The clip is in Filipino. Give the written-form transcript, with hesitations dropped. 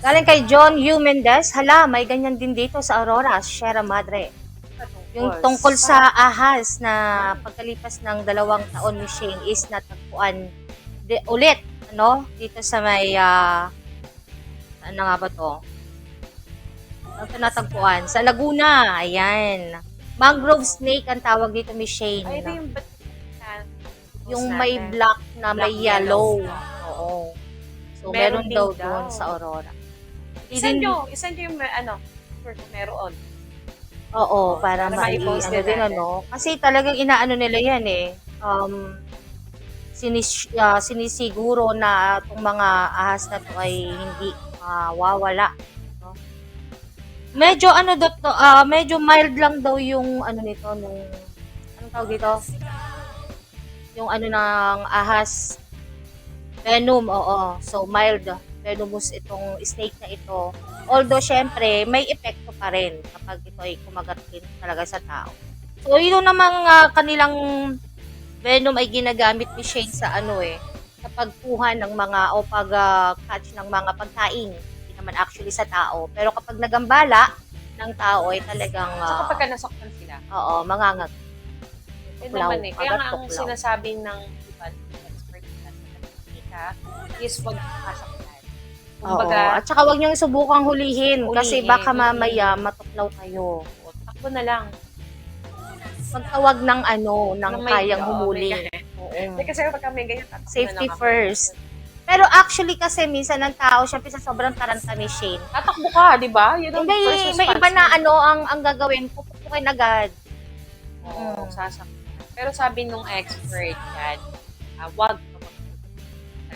Galing kay John Hugh Mendez, hala, may ganyan din dito sa Aurora, Sierra Madre. Yung tungkol sa ahas na pagkalipas ng 2 taon ni Shane is natagpuan ulit, ano, dito sa may, saan na nga ba to? Saan ito natagpuan? Sa Laguna, ayan. Mangrove snake ang tawag dito ni Shane. Ay, ito yung ba't Yung may black na may Black, yellow. yellow. Oo. So, Meron meron din daw daw. doon sa Aurora. Isan nyo yung sure kung meron. Oo, para Para ma-i-post ano din din, natin. ano. Kasi talagang inaano nila yan eh. Sinisiguro na itong mga ahas na to ay hindi wawala. No? Medyo ano to, medyo mild lang daw yung ano nito, nung, anong tawag dito? Yung ano ng ahas, venom, oo. So, mild venomous itong snake na ito. Although, syempre, may epekto pa rin kapag ito ay kumagat din talaga sa tao. So, yun namang kanilang venom ay ginagamit ni Shane sa ano sa pagkuha ng mga o pag-catch ng mga pagkain. Hindi naman actually sa tao. Pero kapag nagambala ng tao ay talagang So, kapag nasaktan sila. oo, mangangag. Yun Tuklaw, naman eh. Kaya nga ang tuklaw. sinasabing ng iba, expert na is wag masaktan. Oo. Kumbaga, At saka wag niyong subukang hulihin kasi Hulihin, baka mamaya matuklaw kayo. takbo na lang. Magtawag ng ano, ng Nang may- kayang oo, humuli. may- Oo. Hindi kasi pag kami ganyan, tatakbo na Safety lang ako. first. Pero actually kasi minsan ng tao, syempre sa sobrang taranta ni Shane, Tatakbo ka, di ba? Yun ang hindi, first may response iba na mo. ano ang gagawin, pupukin agad. Oo, sasaktan. Pero sabi nung expert yan, wag